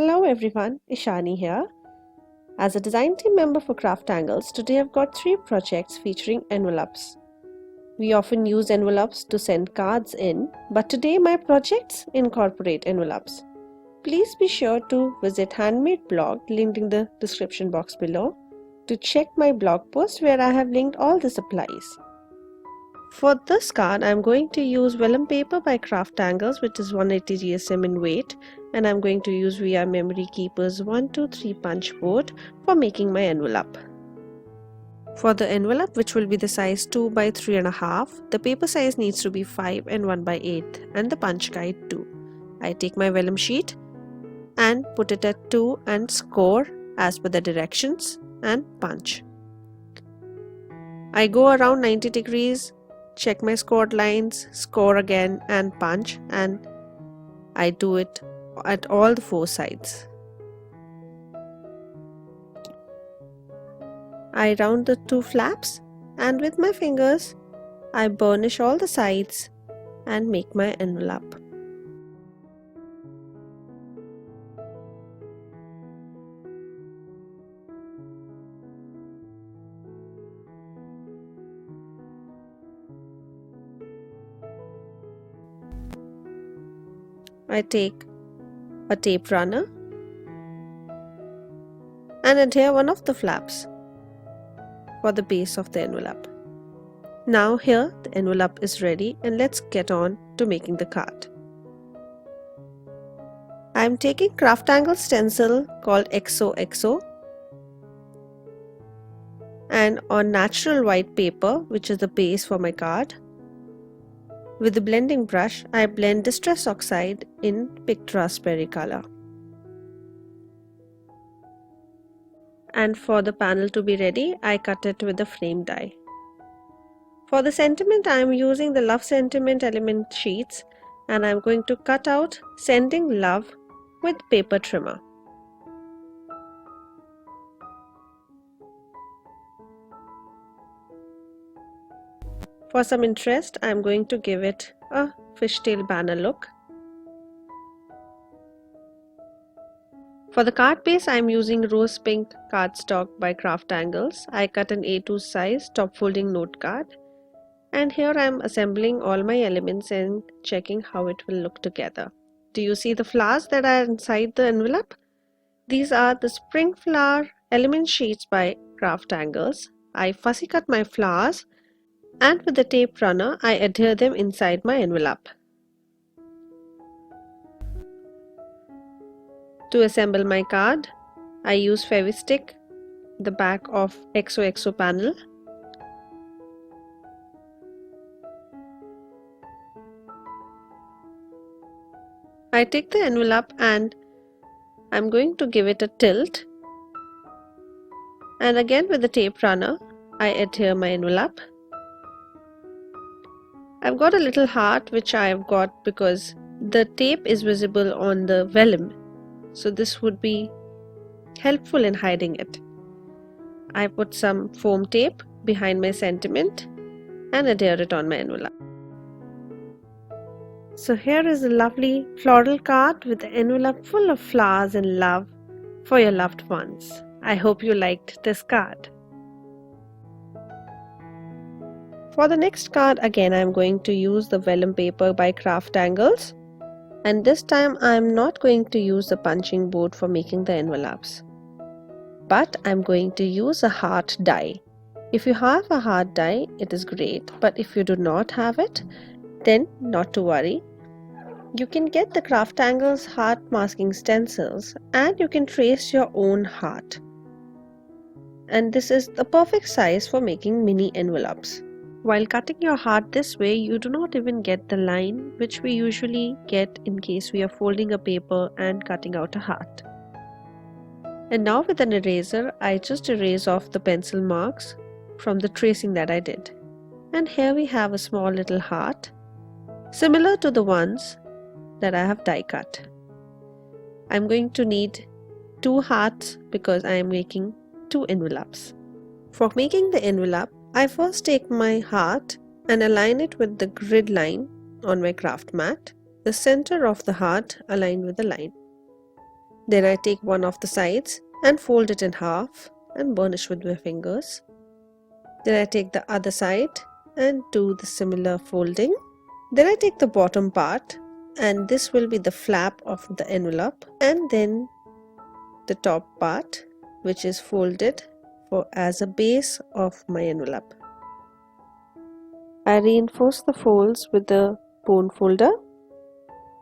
Hello everyone, Ishani here. As a design team member for CrafTangles, today I've got 3 projects featuring envelopes. We often use envelopes to send cards in, but today my projects incorporate envelopes. Please be sure to visit Handmade blog linked in the description box below to check my blog post where I have linked all the supplies. For this card, I'm going to use vellum paper by CrafTangles, which is 180 GSM in weight, and I'm going to use VR Memory Keeper's 123 punch board for making my envelope. For the envelope, which will be the size 2 by 3.5, the paper size needs to be 5 and 1 by 8 and the punch guide too. I take my vellum sheet and put it at 2 and score as per the directions and punch. I go around 90 degrees, check my scored lines, score again and punch, and I do it at all the 4 sides. I round the 2 flaps and with my fingers I burnish all the sides and make my envelope. I take a tape runner and adhere one of the flaps for the base of the envelope. Now here the envelope is ready and let's get on to making the card. I am taking CrafTangles stencil called XOXO and on natural white paper, which is the base for my card. With the blending brush, I blend Distress Oxide in Picked Raspberry color. And for the panel to be ready, I cut it with the frame die. For the sentiment, I am using the Love Sentiment element sheets and I am going to cut out Sending Love with paper trimmer. For some interest, I am going to give it a fishtail banner look. For the card base, I am using Rose Pink cardstock by CrafTangles. I cut an A2 size top folding note card. And here I am assembling all my elements and checking how it will look together. Do you see the flowers that are inside the envelope? These are the spring flower element sheets by CrafTangles. I fussy cut my flowers and with the tape runner I adhere them inside my envelope. To assemble my card, I use Fevistick, the back of XOXO panel. I take the envelope and I'm going to give it a tilt, and again with the tape runner I adhere my envelope. I've got a little heart which I have got because the tape is visible on the vellum, so this would be helpful in hiding it. I put some foam tape behind my sentiment and adhere it on my envelope. So here is a lovely floral card with the envelope full of flowers and love for your loved ones. I hope you liked this card. For the next card, again I am going to use the vellum paper by CrafTangles, and this time I am not going to use the punching board for making the envelopes, but I am going to use a heart die. If you have a heart die, it is great, but if you do not have it, then not to worry. You can get the CrafTangles heart masking stencils and you can trace your own heart. And this is the perfect size for making mini envelopes. While cutting your heart this way, you do not even get the line which we usually get in case we are folding a paper and cutting out a heart. And now with an eraser, I just erase off the pencil marks from the tracing that I did. And here we have a small little heart, similar to the ones that I have die cut. I'm going to need 2 hearts because I am making 2 envelopes. For making the envelope, I first take my heart and align it with the grid line on my craft mat, the center of the heart aligned with the line. Then I take one of the sides and fold it in half and burnish with my fingers. Then I take the other side and do the similar folding. Then I take the bottom part, and this will be the flap of the envelope, and then the top part, which is folded as a base of my envelope. I reinforce the folds with the bone folder,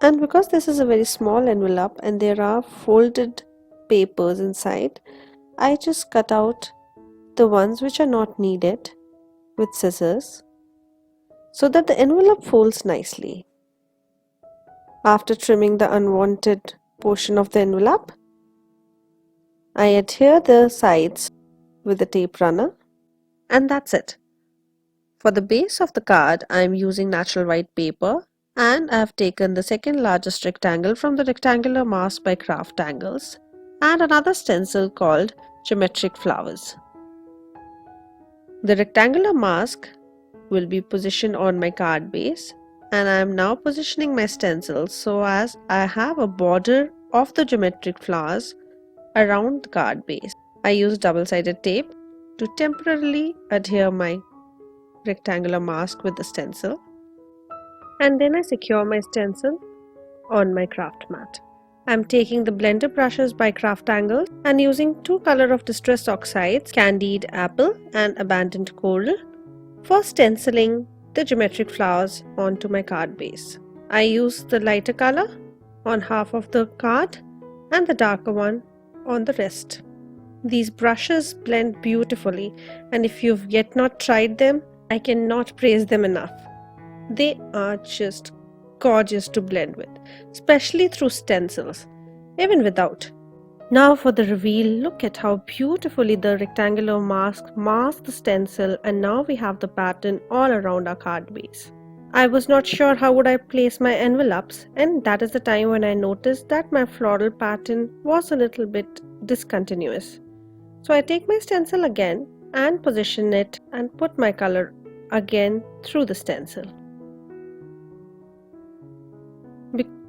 and because this is a very small envelope and there are folded papers inside, I just cut out the ones which are not needed with scissors so that the envelope folds nicely. After trimming the unwanted portion of the envelope, I adhere the sides with the tape runner, and that's it. For the base of the card, I am using natural white paper, and I have taken the second largest rectangle from the rectangular mask by CrafTangles and another stencil called Geometric Flowers. The rectangular mask will be positioned on my card base, and I am now positioning my stencil so as I have a border of the geometric flowers around the card base. I use double-sided tape to temporarily adhere my rectangular mask with the stencil, and then I secure my stencil on my craft mat. I'm taking the blender brushes by CrafTangles and using two color of distress oxides, Candied Apple and Abandoned Coral, for stenciling the geometric flowers onto my card base. I use the lighter color on half of the card and the darker one on the rest. These brushes blend beautifully, and if you've yet not tried them, I cannot praise them enough. They are just gorgeous to blend with, especially through stencils, even without. Now for the reveal, look at how beautifully the rectangular mask masks the stencil, and now we have the pattern all around our card base. I was not sure how would I place my envelopes, and that is the time when I noticed that my floral pattern was a little bit discontinuous. So I take my stencil again and position it and put my color again through the stencil.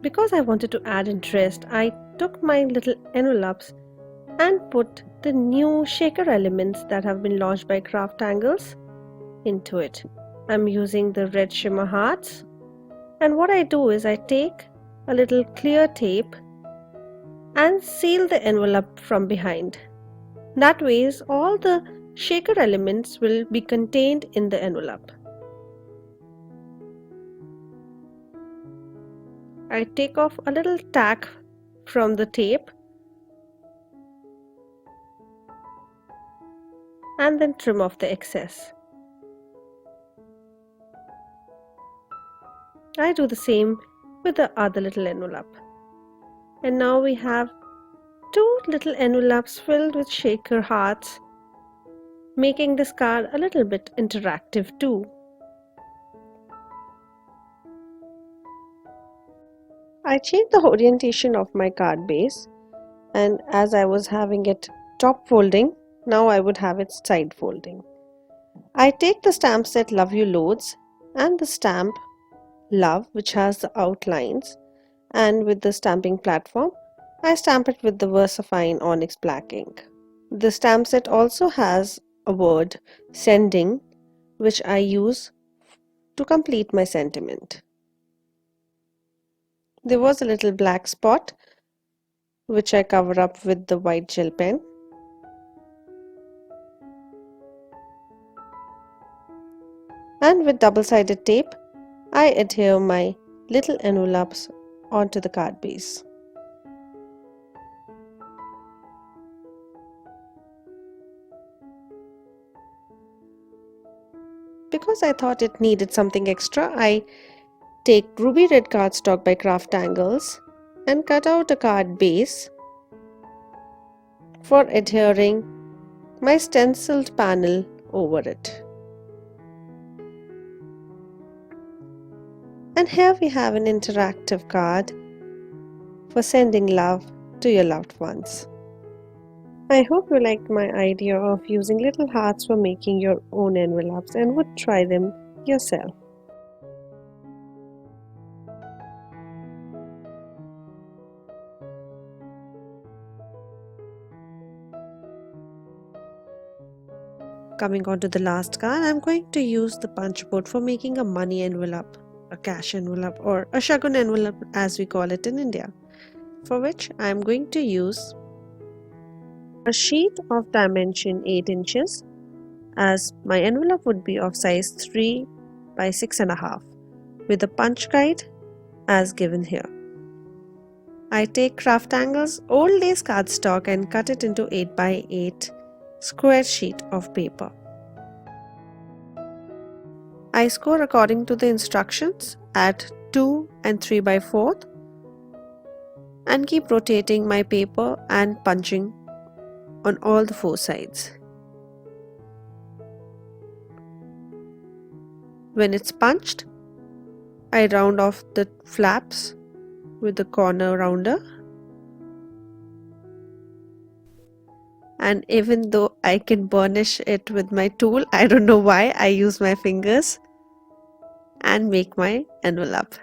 Because I wanted to add interest, I took my little envelopes and put the new shaker elements that have been launched by CrafTangles into it. I'm using the red shimmer hearts, and what I do is I take a little clear tape and seal the envelope from behind. That way, all the shaker elements will be contained in the envelope. I take off a little tack from the tape and then trim off the excess. I do the same with the other little envelope. And now we have two little envelopes filled with shaker hearts, making this card a little bit interactive too. I changed the orientation of my card base, and as I was having it top folding, now I would have it side folding. I take the stamp set Love You Loads and the stamp Love, which has the outlines, and with the stamping platform, I stamp it with the VersaFine Onyx Black ink. The stamp set also has a word, Sending, which I use to complete my sentiment. There was a little black spot, which I cover up with the white gel pen. And with double-sided tape, I adhere my little envelopes onto the card base. Because I thought it needed something extra, I take ruby red cardstock by CrafTangles and cut out a card base for adhering my stenciled panel over it. And here we have an interactive card for sending love to your loved ones. I hope you liked my idea of using little hearts for making your own envelopes and would try them yourself. Coming on to the last card, I'm going to use the punch board for making a money envelope, a cash envelope, or a shagun envelope as we call it in India, for which I'm going to use a sheet of dimension 8 inches, as my envelope would be of size 3 by 6.5 with a punch guide as given here. I take CrafTangles old days cardstock and cut it into 8 by 8 square sheet of paper. I score according to the instructions at 2 and 3 by 4th and keep rotating my paper and punching on all the 4 sides. When it's punched, I round off the flaps with the corner rounder, and even though I can burnish it with my tool, I don't know why, I use my fingers and make my envelope.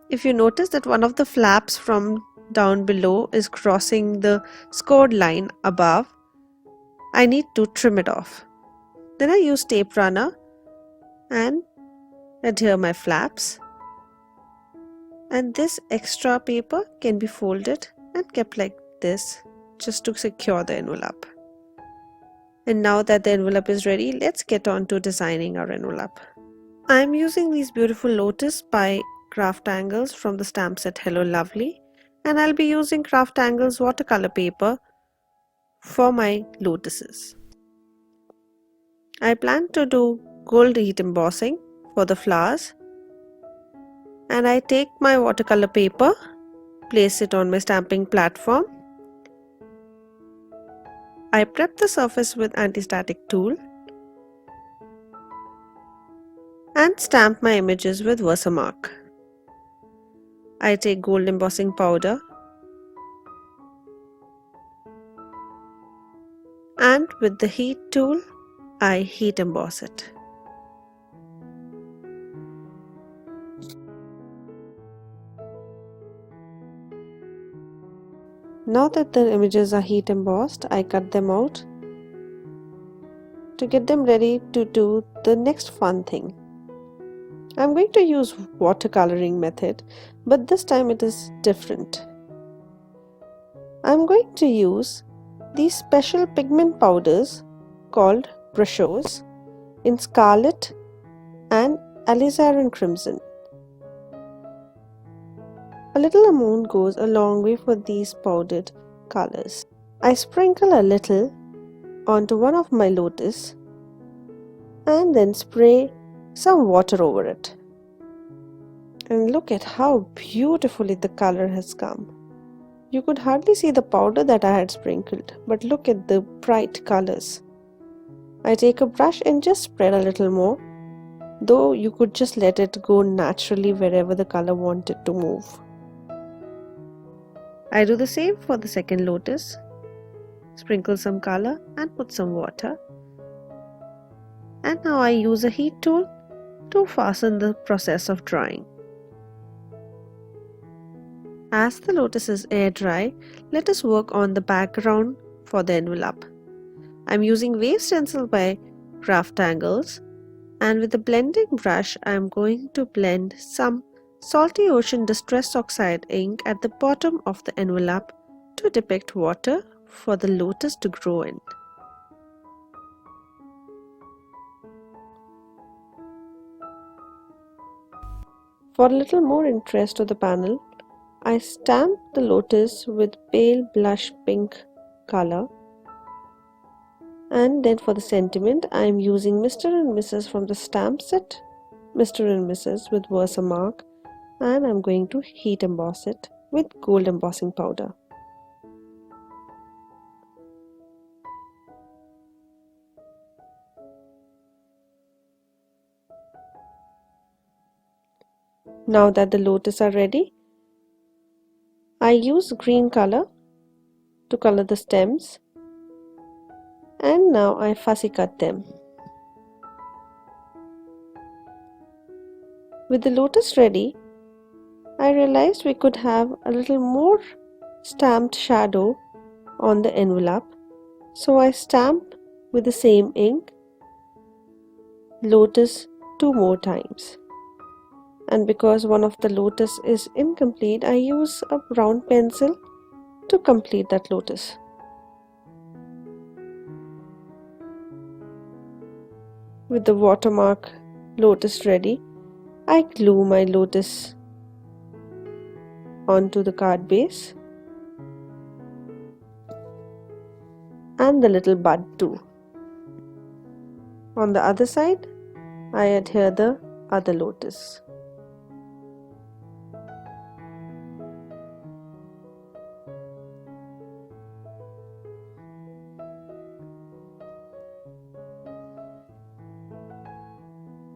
If you notice that one of the flaps from down below is crossing the scored line above, I need to trim it off. Then I use tape runner and adhere my flaps, and this extra paper can be folded and kept like this just to secure the envelope. And now that the envelope is ready, let's get on to designing our envelope. I'm using these beautiful lotus by CrafTangles from the stamp set Hello Lovely, and I'll be using CrafTangles watercolor paper for my lotuses. I plan to do gold heat embossing for the flowers, and I take my watercolor paper, place it on my stamping platform. I prep the surface with anti-static tool and stamp my images with Versamark. I take gold embossing powder and with the heat tool I heat emboss it. Now that the images are heat embossed, I cut them out to get them ready to do the next fun thing. I'm going to use watercoloring method, but this time it is different. I'm going to use these special pigment powders called brushes in scarlet and alizarin crimson. A little amount goes a long way for these powdered colors. I sprinkle a little onto one of my lotus and then spray some water over it. And look at how beautifully the color has come. You could hardly see the powder that I had sprinkled, but look at the bright colors. I take a brush and just spread a little more, though you could just let it go naturally wherever the color wanted to move. I do the same for the second lotus. Sprinkle some color and put some water. And now I use a heat tool to fasten the process of drying. As the lotus is air dry, let us work on the background for the envelope. I'm using wave stencil by CrafTangles, and with a blending brush I am going to blend some Salty Ocean Distress Oxide ink at the bottom of the envelope to depict water for the lotus to grow in. For a little more interest to the panel, I stamp the lotus with pale blush pink color, and then for the sentiment I am using Mr. and Mrs. from the stamp set Mr. and Mrs. with Versamark, and I'm going to heat emboss it with gold embossing powder. Now that the lotus are ready, I use green color to color the stems, and now I fussy cut them. With the lotus ready, I realized we could have a little more stamped shadow on the envelope, So I stamp with the same ink lotus 2 more times. And because one of the lotus is incomplete, I use a brown pencil to complete that lotus. With the watermark lotus ready, I glue my lotus onto the card base and the little bud too. On the other side, I adhere the other lotus.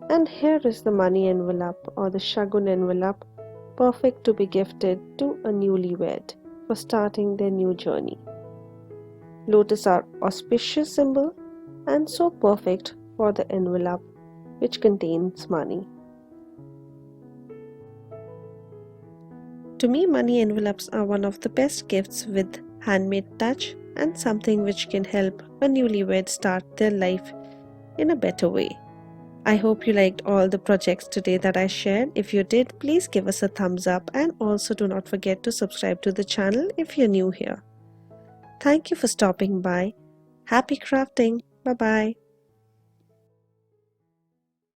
And here is the money envelope or the shagun envelope, perfect to be gifted to a newlywed for starting their new journey. Lotus are auspicious symbol and so perfect for the envelope which contains money. To me, money envelopes are one of the best gifts with handmade touch and something which can help a newlywed start their life in a better way. I hope you liked all the projects today that I shared. If you did, please give us a thumbs up and also do not forget to subscribe to the channel if you're new here. Thank you for stopping by. Happy crafting. Bye bye.